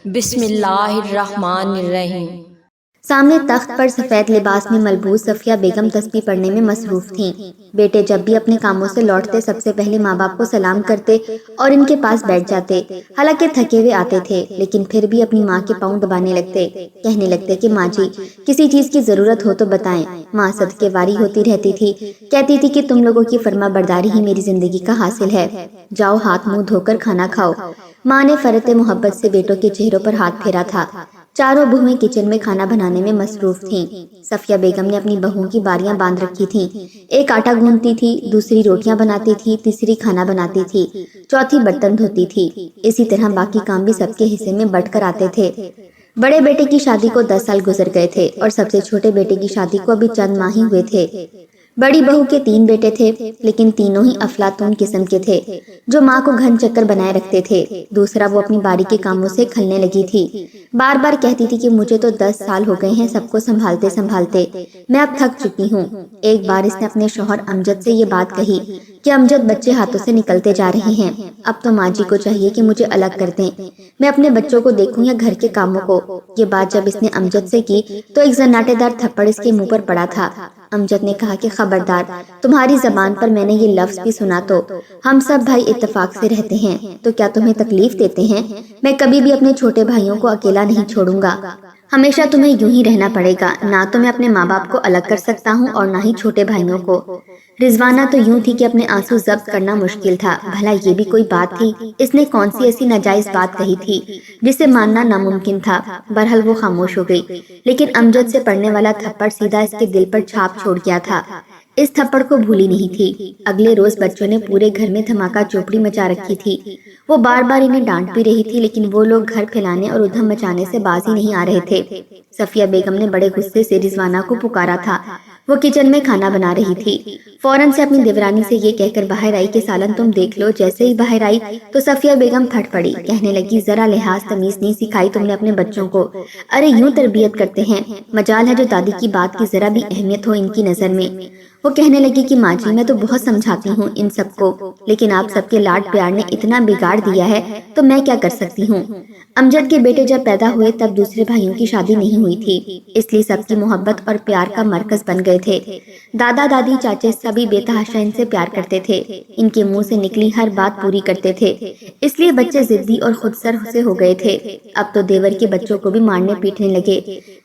بسم اللہ الرحمن الرحیم۔ سامنے تخت پر سفید لباس میں ملبوس صفیہ بیگم تسبیح پڑھنے میں مصروف تھیں۔ بیٹے جب بھی اپنے کاموں سے لوٹتے سب سے پہلے ماں باپ کو سلام کرتے اور ان کے پاس بیٹھ جاتے۔ حالانکہ تھکے ہوئے آتے تھے لیکن پھر بھی اپنی ماں کے پاؤں دبانے لگتے، کہنے لگتے کہ ماں جی کسی چیز کی ضرورت ہو تو بتائیں۔ ماں صدقے واری ہوتی رہتی تھی، کہتی تھی کہ تم لوگوں کی فرما برداری ہی میری زندگی کا حاصل ہے، جاؤ ہاتھ منہ دھو کر کھانا کھاؤ۔ ماں نے فرط محبت سے بیٹوں کے چہروں پر ہاتھ پھیرا تھا۔ چاروں بہویں کچن میں کھانا بنانے میں مصروف تھیں۔ صفیہ بیگم نے اپنی بہوؤں کی باریاں باندھ رکھی تھیں، ایک آٹا گوندتی تھی، دوسری روٹیاں بناتی تھی، تیسری کھانا بناتی تھی، چوتھی برتن دھوتی تھی۔ اسی طرح باقی کام بھی سب کے حصے میں بٹ کر آتے تھے۔ بڑے بیٹے کی شادی کو 10 سال گزر گئے تھے اور سب سے چھوٹے بیٹے کی شادی کو ابھی چند ماہ ہی ہوئے تھے۔ بڑی بہو کے 3 بیٹے تھے لیکن تینوں ہی افلاطون قسم کے تھے جو ماں کو گھن چکر بنائے رکھتے تھے۔ دوسرا وہ اپنی باری کے کاموں سے کھلنے لگی تھی، بار بار کہتی تھی کہ مجھے تو 10 سال ہو گئے ہیں سب کو سنبھالتے سنبھالتے، میں اب تھک چکی ہوں۔ ایک بار اس نے اپنے شوہر امجد سے یہ بات کہی کہ امجد بچے ہاتھوں سے نکلتے جا رہے ہیں، اب تو ماں جی کو چاہیے کہ مجھے الگ کر دیں، میں اپنے بچوں کو دیکھوں یا گھر کے کاموں کو۔ یہ بات جب اس نے امجد سے کی تو ایک زناٹے دار تھپڑ اس کے منہ پر پڑا تھا۔ امجد نے کہا کہ خبردار، تمہاری زبان پر میں نے یہ لفظ بھی سنا تو ہم سب بھائی اتفاق سے رہتے ہیں تو کیا تمہیں تکلیف دیتے ہیں؟ میں کبھی بھی اپنے چھوٹے بھائیوں کو اکیلا نہیں چھوڑوں گا، ہمیشہ تمہیں یوں ہی رہنا پڑے گا، نہ تو میں اپنے ماں باپ کو الگ کر سکتا ہوں اور نہ ہی چھوٹے بھائیوں کو۔ رضوانہ تو یوں تھی کہ اپنے آنسو ضبط کرنا مشکل تھا، بھلا یہ بھی کوئی بات تھی؟ اس نے کون سی ایسی ناجائز بات کہی تھی جسے ماننا ناممکن تھا؟ بہرحال وہ خاموش ہو گئی، لیکن امجد سے پڑنے والا تھپڑ سیدھا اس کے دل پر چھاپ چھوڑ گیا تھا۔ اس تھپڑ کو بھولی نہیں تھی۔ اگلے روز بچوں نے پورے گھر میں دھماکہ چوپڑی مچا رکھی تھی۔ وہ بار بار انہیں ڈانٹ بھی رہی تھی لیکن وہ لوگ گھر پھیلانے اور ادھم مچانے سے باز ہی نہیں آ رہے تھے۔ صفیہ بیگم نے بڑے غصے سے رضوانہ کو پکارا تھا۔ وہ کچن میں کھانا بنا رہی تھی، فوراً سے اپنی دیورانی سے یہ کہہ کر باہر آئی کہ سالن تم دیکھ لو۔ جیسے ہی باہر آئی تو صفیہ بیگم پھٹ پڑی، کہنے لگی ذرا لحاظ تمیز نہیں سکھائی تم نے اپنے بچوں کو؟ ارے یوں تربیت کرتے ہیں؟ مجال ہے جو دادی کی بات کی ذرا بھی اہمیت ہو ان کی نظر میں۔ وہ کہنے لگی کہ ماں جی میں تو بہت سمجھاتی ہوں ان سب کو، لیکن آپ سب کے لاڈ پیار نے اتنا بگاڑ دیا ہے تو میں کیا کر سکتی ہوں؟ امجد کے بیٹے جب پیدا ہوئے تب دوسرے بھائیوں کی شادی نہیں ہوئی تھی، اس لیے سب کی محبت اور پیار کا مرکز بن گئے تھے۔ دادا دادی چاچے سبھی بے تحاشا ان سے پیار کرتے تھے، ان کے منہ سے نکلی ہر بات پوری کرتے تھے، اس لیے بچے ضدی اور خود سر سے ہو گئے تھے۔ اب تو دیور کے بچوں کو بھی مارنے پیٹنے لگے۔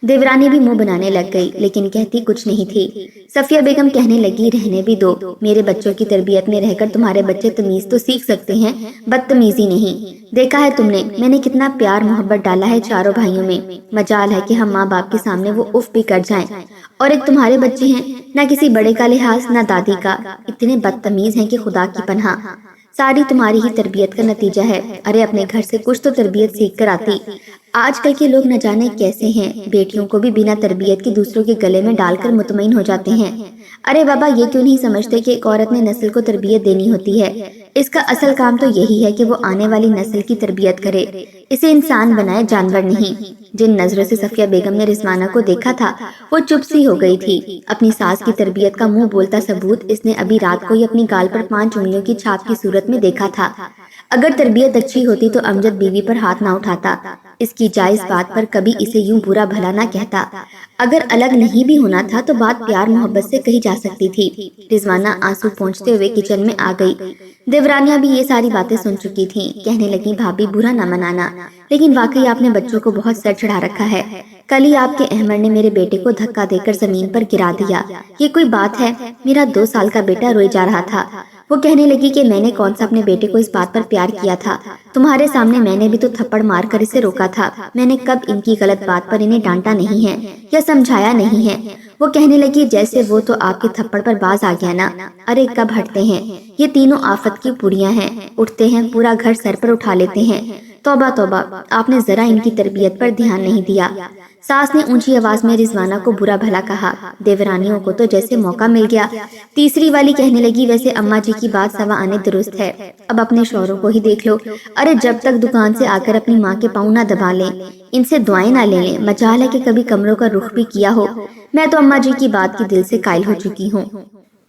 دیورانی بھی منہ بنانے لگ گئی لیکن کہتی کچھ نہیں تھی۔ صفیہ بیگم کہنے لگی رہنے بھی دو، میرے بچوں کی تربیت میں رہ کر تمہارے بچے تمیز تو سیکھ سکتے ہیں، بدتمیزی نہیں۔ دیکھا ہے تم نے میں نے کتنا پیار محبت ڈالا ہے چاروں بھائیوں میں، مجال ہے کہ ہم ماں باپ کے سامنے وہ اف بھی کر جائیں، اور ایک تمہارے بچے ہیں، نہ کسی بڑے کا لحاظ نہ دادی کا، اتنے بدتمیز ہیں کہ خدا کی پناہ۔ ساری تمہاری ہی تربیت کا نتیجہ ہے۔ ارے اپنے گھر سے کچھ تو تربیت سیکھ کر آتی۔ آج کل کے لوگ نہ جانے کیسے ہیں، بیٹیوں کو بھی بنا تربیت کے دوسروں کے گلے میں ڈال کر مطمئن ہو جاتے ہیں۔ ارے بابا یہ کیوں نہیں سمجھتے کہ ایک عورت نے نسل کو تربیت دینی ہوتی ہے، اس کا اصل کام تو یہی ہے کہ وہ آنے والی نسل کی تربیت کرے، اسے انسان بنائے جانور نہیں۔ جن نظروں سے صفیہ بیگم نے رضوانہ کو دیکھا تھا وہ چپ سی ہو گئی تھی۔ اپنی ساس کی تربیت کا منہ بولتا ثبوت اس نے ابھی رات کو ہی اپنی گال پر 5 انگلیوں کی چھاپ کی صورت میں دیکھا تھا۔ اگر تربیت اچھی ہوتی تو امجد بیوی پر ہاتھ نہ اٹھاتا، اس کی جائز بات پر کبھی اسے یوں برا بھلا نہ کہتا۔ اگر الگ نہیں بھی ہونا تھا تو بات پیار محبت سے کہی جا سکتی تھی۔ رضوانہ آنسو پونچھتے ہوئے کچن میں آ گئی۔ دیورانیاں بھی یہ ساری باتیں سن چکی تھیں، کہنے لگیں بھابی برا نہ منانا، لیکن واقعی آپ نے بچوں کو بہت سر چڑھا رکھا ہے۔ کل ہی آپ کے احمد نے میرے بیٹے کو دھکا دے کر زمین پر گرا دیا، یہ کوئی بات ہے؟ میرا 2 سال کا بیٹا روئے جا رہا تھا۔ وہ کہنے لگی کہ میں نے کون سا اپنے بیٹے کو اس بات پر پیار کیا تھا؟ تمہارے سامنے میں نے بھی تو تھپڑ مار کر اسے روکا تھا، میں نے کب ان کی غلط بات پر انہیں ڈانٹا نہیں ہے یا سمجھایا نہیں ہے؟ وہ کہنے لگی جیسے وہ تو آپ کے تھپڑ پر باز آ گیا نا۔ ارے کب ہٹتے ہیں، یہ تینوں آفت کی پوریاں ہیں، اٹھتے ہیں پورا گھر سر پر اٹھا لیتے ہیں۔ توبہ توبہ، آپ نے ذرا ان کی تربیت پر دھیان نہیں دیا۔ ساس نے اونچی آواز میں رضوانہ کو برا بھلا کہا۔ دیورانیوں کو تو جیسے موقع مل گیا۔ تیسری والی کہنے لگی ویسے اماں جی کی بات سوا آنے درست ہے، اب اپنے شوہروں کو ہی دیکھ لو۔ ارے جب تک دکان سے آ کر اپنی ماں کے پاؤں نہ دبا لیں، ان سے دعائیں نہ لے لیں، مجال ہے کہ کبھی کمروں کا رخ بھی کیا ہو۔ میں تو اماں جی کی بات کی دل سے قائل ہو چکی ہوں۔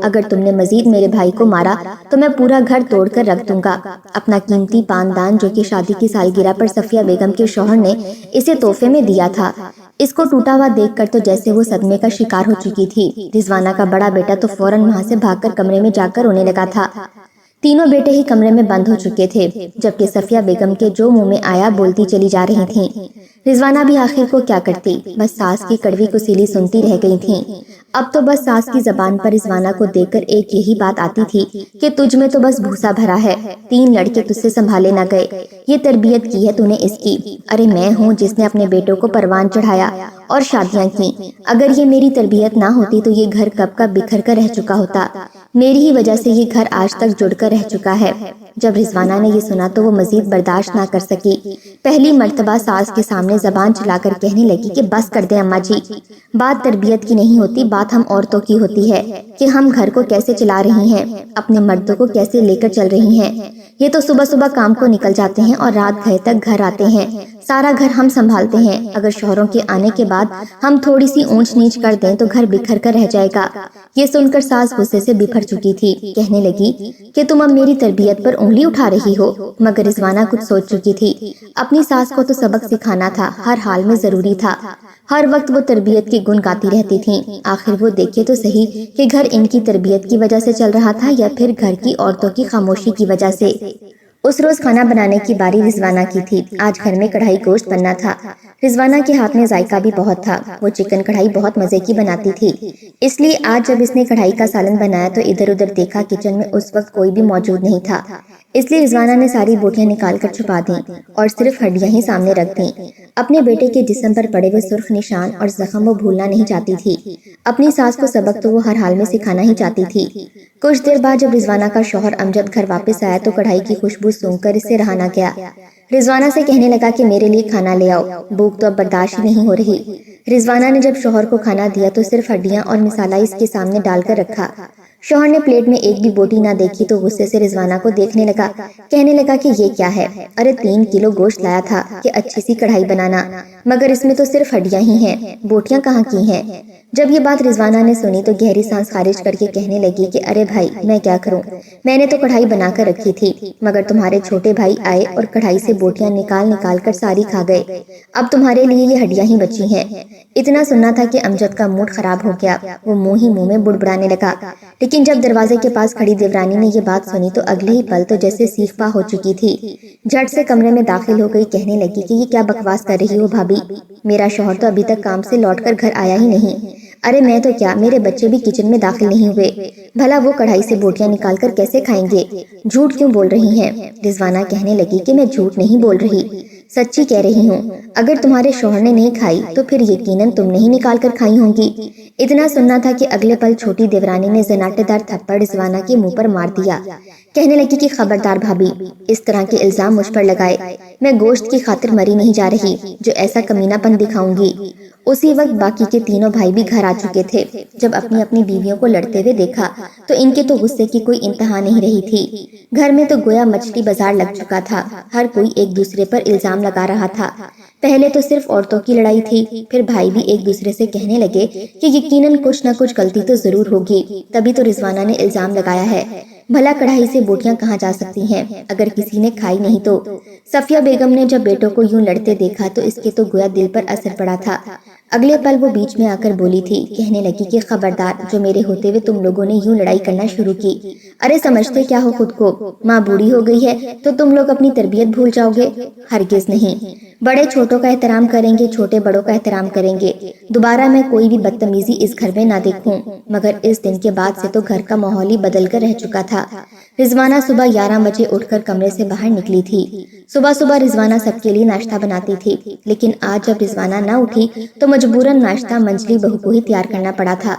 اگر تم نے مزید میرے بھائی کو مارا تو میں پورا گھر توڑ کر رکھ دوں گا۔ اپنا قیمتی پاندان جو کہ شادی کی سالگرہ پر صفیہ بیگم کے شوہر نے اسے تحفے میں دیا تھا، اس کو ٹوٹا ہوا دیکھ کر تو جیسے وہ صدمے کا شکار ہو چکی تھی۔ رضوانہ کا بڑا بیٹا تو فوراً وہاں سے بھاگ کر کمرے میں جا کر رونے لگا تھا۔ تینوں بیٹے ہی کمرے میں بند ہو چکے تھے، جبکہ صفیہ بیگم کے جو منہ میں آیا بولتی چلی جا رہی تھیں۔ رضوانہ بھی آخر کو کیا کرتی، بس ساس کی کڑوی کسیلی سنتی رہ گئی تھیں۔ اب تو بس ساس کی زبان پر رضوانہ کو دیکھ کر ایک یہی بات آتی تھی کہ تجھ میں تو بس بھوسا بھرا ہے، 3 لڑکے تجھ سے سنبھالے نہ گئے، یہ تربیت کی ہے تو نے اس کی۔ ارے میں ہوں جس نے اپنے بیٹوں کو پروان چڑھایا اور شادیاں کی، اگر یہ میری تربیت نہ ہوتی تو یہ گھر کب کا بکھر کر رہ چکا ہوتا، میری ہی وجہ سے یہ گھر آج تک جڑ کر رہ چکا ہے۔ جب رضوانہ نے یہ سنا تو وہ مزید برداشت نہ کر سکی، پہلی مرتبہ ساس کے سامنے زبان چلا کر کہنے لگی کہ بس کر دیں اماں جی، بات تربیت کی نہیں ہوتی، بات ہم عورتوں کی ہوتی ہے کہ ہم گھر کو کیسے چلا رہی ہیں، اپنے مردوں کو کیسے لے کر چل رہی ہیں۔ یہ تو صبح صبح کام کو نکل جاتے ہیں اور رات گئے تک گھر آتے ہیں، سارا گھر ہم سنبھالتے ہیں، اگر شوہروں کے آنے کے بعد ہم تھوڑی سی اونچ نیچ کر دیں تو گھر بکھر کر رہ جائے گا۔ یہ سن کر ساس غصے سے بفر چکی تھی، کہنے لگی کہ تم اب میری تربیت پر انگلی اٹھا رہی ہو، مگر رضوانہ کچھ سوچ چکی تھی، اپنی ساس کو تو سبق سکھانا تھا، ہر حال میں ضروری تھا، ہر وقت وہ تربیت کی گن گاتی رہتی تھیں، آخر وہ دیکھے تو صحیح کہ گھر ان کی تربیت کی وجہ سے چل رہا تھا یا پھر گھر کی عورتوں کی خاموشی کی وجہ سے۔ اس روز کھانا بنانے کی باری رضوانہ کی تھی، آج گھر میں کڑھائی گوشت بننا تھا۔ رضوانہ کے ہاتھ میں ذائقہ بھی بہت تھا، وہ چکن کڑھائی بہت مزے کی بناتی تھی، اس لیے آج جب اس نے کڑھائی کا سالن بنایا تو ادھر ادھر دیکھا، کچن میں اس وقت کوئی بھی موجود نہیں تھا، اس لیے رضوانہ نے ساری بوٹیاں نکال کر چھپا دیں اور صرف ہڈیاں ہی سامنے رکھ دیں۔ اپنے بیٹے کے جسم پر پڑے ہوئے سرخ نشان اور زخم وہ بھولنا نہیں چاہتی تھی، اپنی ساس کو سبق تو وہ ہر حال میں سکھانا ہی چاہتی تھی۔ کچھ دیر بعد جب رضوانہ کا شوہر امجد گھر واپس آیا تو کڑھائی کی خوشبو سونگھ کر اسے رہا نہ گیا، رضوانہ سے کہنے لگا کہ میرے لیے کھانا لے آؤ، بھوک تو اب برداشت ہی نہیں ہو رہی۔ رضوانہ نے جب شوہر کو کھانا دیا تو صرف ہڈیاں اور مسالہ اس کے سامنے ڈال کر رکھا۔ شوہر نے پلیٹ میں ایک بھی بوٹی نہ دیکھی تو غصے سے رضوانہ کو دیکھنے لگا، کہنے لگا کہ یہ کیا ہے، ارے 3 کلو گوشت لایا تھا کہ اچھی سی کڑھائی بنانا، مگر اس میں تو صرف ہڈیاں ہی ہیں، بوٹیاں کہاں کی ہیں۔ جب یہ بات رضوانہ نے سنی تو گہری سانس خارج کر کے کہنے لگی کہ ارے بھائی میں کیا کروں، میں نے تو کڑھائی بنا کر رکھی تھی، مگر تمہارے چھوٹے بھائی آئے اور کڑھائی سے بوٹیاں نکال نکال کر ساری کھا گئے، اب تمہارے لیے یہ ہڈیاں ہی بچی ہیں۔ اتنا سننا تھا کہ امجد کا موڈ خراب ہو گیا، وہ منہ ہی منہ میں بڑبڑانے لگا، لیکن جب دروازے کے پاس کھڑی دیورانی نے یہ بات سنی تو اگلے ہی پل تو جیسے سیخ پا ہو چکی تھی، جھٹ سے کمرے میں داخل ہو گئی، کہنے لگی کہ یہ کیا بکواس کر رہی ہو بھابی، میرا شوہر تو ابھی تک کام سے لوٹ کر گھر آیا ہی نہیں، ارے میں تو کیا، میرے بچے بھی کچن میں داخل نہیں ہوئے، بھلا وہ کڑھائی سے بوٹیاں نکال کر کیسے کھائیں گے، جھوٹ کیوں بول رہی ہیں۔ رضوانہ کہنے لگی کہ میں جھوٹ نہیں بول رہی، سچی کہہ رہی ہوں، اگر تمہارے شوہر نے نہیں کھائی تو پھر یقیناً تم نے ہی نکال کر کھائی ہوں گی۔ اتنا سننا تھا کہ اگلے پل چھوٹی دیورانی نے زناٹے دار تھپڑ رضوانہ کے منہ پر مار دیا، کہنے لگی کہ خبردار بھابی، اس طرح کے الزام مجھ پر لگائے، میں گوشت کی خاطر مری نہیں جا رہی جو ایسا کمینہ پن دکھاؤں گی۔ اسی وقت باقی کے تینوں بھائی بھی گھر آ چکے تھے، جب اپنی اپنی بیویوں کو لڑتے ہوئے دیکھا تو ان کے تو غصے کی کوئی انتہا نہیں رہی تھی، گھر میں تو گویا مچھلی بازار لگ چکا تھا، ہر کوئی ایک دوسرے پر الزام لگا رہا تھا۔ پہلے تو صرف عورتوں کی لڑائی تھی، پھر بھائی بھی ایک دوسرے سے کہنے لگے کہ یقیناً کچھ نہ کچھ غلطی تو ضرور ہوگی، تبھی تو رضوانہ نے الزام لگایا ہے، بھلا کڑھائی سے بوٹیاں کہاں جا سکتی ہیں اگر کسی نے کھائی نہیں تو۔ صفیہ بیگم نے جب بیٹوں کو یوں لڑتے دیکھا تو اس کے تو گویا دل پر اثر پڑا تھا، اگلے پل وہ بیچ میں آ کر بولی تھی، کہنے لگی کہ خبردار، جو میرے ہوتے ہوئے تم لوگوں نے یوں لڑائی کرنا شروع کی، ارے سمجھتے کیا ہو خود کو، ماں بوڑھی ہو گئی ہے تو تم لوگ اپنی تربیت بھول جاؤ گے، ہرگز نہیں، بڑے چھوٹوں کا احترام کریں گے، چھوٹے بڑوں کا احترام کریں گے، دوبارہ میں کوئی بھی بدتمیزی اس گھر میں نہ دیکھوں۔ مگر اس دن کے بعد سے تو گھر کا ماحول ہی بدل کر رہ چکا تھا۔ رضوانہ صبح 11 بجے اٹھ کر کمرے سے باہر نکلی تھی، صبح صبح رضوانہ سب کے لیے ناشتہ بناتی تھی، لیکن آج جب رضوانہ نہ اٹھی تو مجبوراً ناشتہ منجلی بہو کو ہی تیار کرنا پڑا تھا۔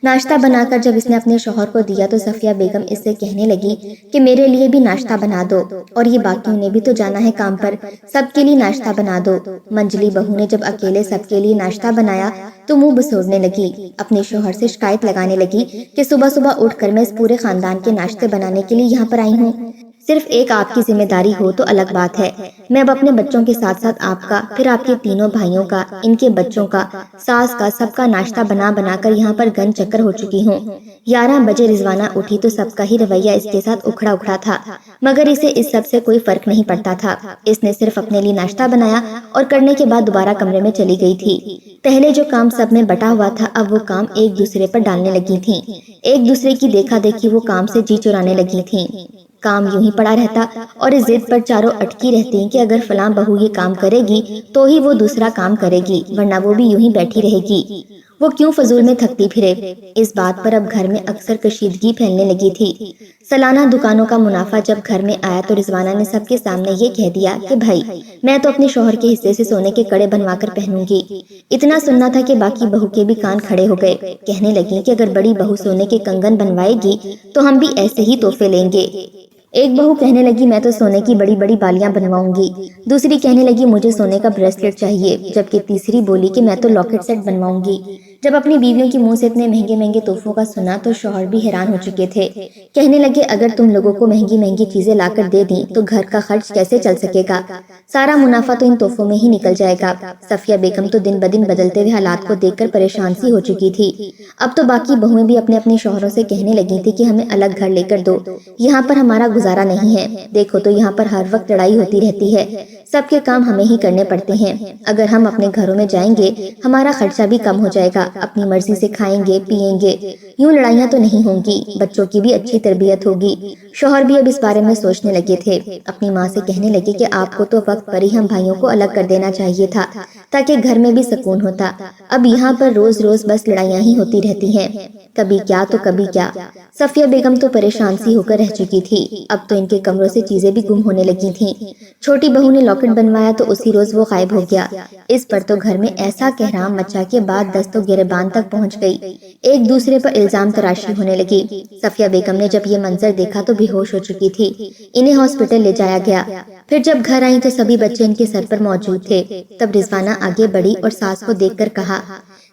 ناشتہ بنا کر جب اس نے اپنے شوہر کو دیا تو صفیہ بیگم اس سے کہنے لگی کہ میرے لیے بھی ناشتہ بنا دو، اور یہ باقیوں نے بھی تو جانا ہے کام پر، سب کے لیے ناشتہ بنا دو۔ منجلی بہو نے جب اکیلے سب کے لیے ناشتہ بنایا تو منہ بسوڑنے لگی، اپنے شوہر سے شکایت لگانے لگی کہ صبح صبح اٹھ کر میں اس پورے خاندان کے ناشتے بنانے کے لیے یہاں پر آئی ہوں، صرف ایک آپ کی ذمہ داری ہو تو الگ بات ہے۔ میں اب اپنے بچوں کے ساتھ ساتھ آپ کا، پھر آپ کے تینوں بھائیوں کا، ان کے بچوں کا، ساس کا، سب کا ناشتہ بنا بنا کر یہاں پر گن چکر ہو چکی ہوں۔ 11 بجے رضوانہ اٹھی تو سب کا ہی رویہ اس کے ساتھ اکھڑا اکھڑا تھا، مگر اسے اس سب سے کوئی فرق نہیں پڑتا تھا۔ اس نے صرف اپنے لیے ناشتہ بنایا اور کرنے کے بعد دوبارہ کمرے میں چلی گئی تھی۔ پہلے جو کام سب میں بٹا ہوا تھا، اب وہ کام ایک دوسرے پر ڈالنے لگی تھیں۔ ایک دوسرے کی دیکھا دیکھی وہ کام سے جی چرانے لگی تھیں۔ کام یوں ہی پڑا رہتا اور اس ضد پر چاروں اٹکی رہتی کہ اگر فلاں بہو یہ کام کرے گی تو ہی وہ دوسرا کام کرے گی، ورنہ وہ بھی یوں ہی بیٹھی رہے گی۔ وہ کیوں فضول میں تھکتی پھرے؟ اس بات پر اب گھر میں اکثر کشیدگی پھیلنے لگی تھی۔ سالانہ دکانوں کا منافع جب گھر میں آیا تو رضوانہ نے سب کے سامنے یہ کہہ دیا کہ بھائی، میں تو اپنے شوہر کے حصے سے سونے کے کڑے بنوا کر پہنوں گی۔ اتنا سننا تھا کہ باقی بہو کے بھی کان کھڑے ہو گئے۔ کہنے لگی کہ اگر بڑی بہو سونے کے کنگن بنوائے گی تو ہم بھی ایسے ہی تحفے لیں گے۔ ایک بہو کہنے لگی میں تو سونے کی بڑی بڑی بالیاں بنواؤں گی۔ دوسری کہنے لگی مجھے سونے کا بریسلیٹ چاہیے، جبکہ تیسری بولی کہ میں تو لاکٹ سیٹ بنواؤں گی۔ جب اپنی بیویوں کے منہ سے اتنے مہنگے مہنگے تحفوں کا سنا تو شوہر بھی حیران ہو چکے تھے۔ کہنے لگے اگر تم لوگوں کو مہنگی مہنگی چیزیں لا کر دے دیں تو گھر کا خرچ کیسے چل سکے گا؟ سارا منافع تو ان تحفوں میں ہی نکل جائے گا۔ صفیہ بیگم تو دن بدن بدلتے ہوئے حالات کو دیکھ کر پریشان سی ہو چکی تھی۔ اب تو باقی بہویں بھی اپنے اپنے شوہروں سے کہنے لگی تھی کہ ہمیں الگ گھر لے کر دو، یہاں پر ہمارا گزارا نہیں ہے۔ دیکھو تو یہاں پر ہر وقت لڑائی ہوتی رہتی ہے، سب کے کام ہمیں ہی کرنے پڑتے ہیں۔ اگر ہم اپنے گھروں میں جائیں گے ہمارا خرچہ بھی کم ہو جائے گا، اپنی مرضی سے کھائیں گے پیئیں گے، یوں لڑائیاں تو نہیں ہوں گی، بچوں کی بھی اچھی تربیت ہوگی۔ شوہر بھی اب اس بارے میں سوچنے لگے تھے۔ اپنی ماں سے کہنے لگے کہ آپ کو تو وقت پر ہی ہم بھائیوں کو الگ کر دینا چاہیے تھا تاکہ گھر میں بھی سکون ہوتا۔ اب یہاں پر روز روز بس لڑائیاں ہی ہوتی رہتی ہیں، کبھی کیا تو کبھی کیا۔ صفیہ بیگم تو پریشان سی ہو کر رہ چکی تھی۔ اب تو ان کے کمروں سے چیزیں بھی گم ہونے لگی تھیں۔ چھوٹی بہو نے لاکٹ بنوایا تو اسی روز وہ غائب ہو گیا۔ اس پر تو گھر میں ایسا کہرام مچا کہ بات دست و گریبان تک پہنچ گئی۔ ایک دوسرے پر الزام تراشی ہونے لگی۔ صفیہ بیگم نے جب یہ منظر دیکھا تو بے ہوش ہو چکی تھی۔ انہیں ہاسپٹل لے جایا گیا۔ پھر جب گھر آئیں تو سبھی بچے ان کے سر پر موجود تھے۔ تب رضوانہ آگے بڑھی اور ساس کو دیکھ کر کہا،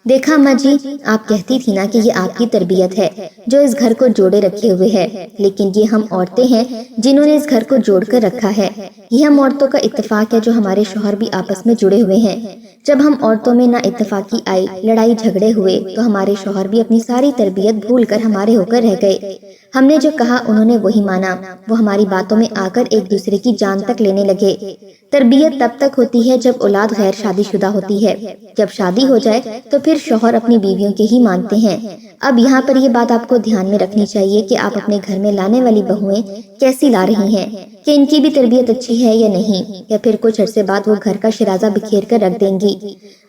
دیکھا اماں جی، آپ کہتی تھی نا کہ یہ آپ کی تربیت ہے جو اس گھر کو جوڑے رکھے ہوئے ہے، لیکن یہ ہم عورتیں ہیں جنہوں نے اس گھر کو جوڑ کر رکھا ہے۔ یہ ہم عورتوں کا اتفاق ہے جو ہمارے شوہر بھی آپس میں جڑے ہوئے ہیں۔ جب ہم عورتوں میں نا اتفاقی آئی، لڑائی جھگڑے ہوئے تو ہمارے شوہر بھی اپنی ساری تربیت بھول کر ہمارے ہو کر رہ گئے۔ ہم نے جو کہا انہوں نے وہی مانا، وہ ہماری باتوں میں آ کر ایک دوسرے کی جان تک لینے لگے۔ تربیت تب تک ہوتی ہے جب اولاد غیر شادی شدہ ہوتی ہے، جب شادی ہو جائے تو پھر شوہر اپنی بیویوں کے ہی مانتے ہیں۔ اب یہاں پر یہ بات آپ کو دھیان میں رکھنی چاہیے کہ آپ اپنے گھر میں لانے والی بہویں کیسی لا رہی ہیں، کہ ان کی بھی تربیت اچھی ہے یا نہیں، یا پھر کچھ عرصے بعد وہ گھر کا شرازہ بکھیر کر رکھ دیں گی۔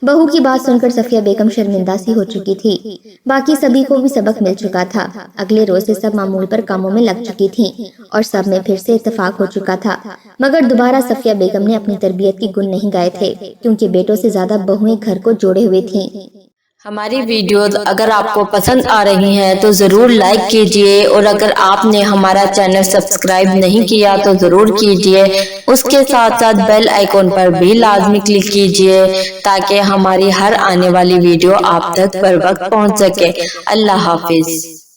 بہو کی بات سن کر صفیہ بیگم شرمندہ سی ہو چکی تھی۔ باقی سبھی کو بھی سبق مل چکا تھا۔ اگلے روز سے سب معمول پر کاموں میں لگ چکی تھیں اور سب میں پھر سے اتفاق ہو چکا تھا، مگر دوبارہ صفیہ بیگم نے اپنی تربیت کی گن نہیں گائے تھے، کیونکہ بیٹوں سے زیادہ بہویں گھر کو جوڑے ہوئے تھیں۔ ہماری ویڈیوز اگر آپ کو پسند آ رہی ہیں تو ضرور لائک کیجئے، اور اگر آپ نے ہمارا چینل سبسکرائب نہیں کیا تو ضرور کیجئے۔ اس کے ساتھ ساتھ بیل آئیکن پر بھی لازمی کلک کیجئے تاکہ ہماری ہر آنے والی ویڈیو آپ تک بر وقت پہنچ سکے۔ اللہ حافظ۔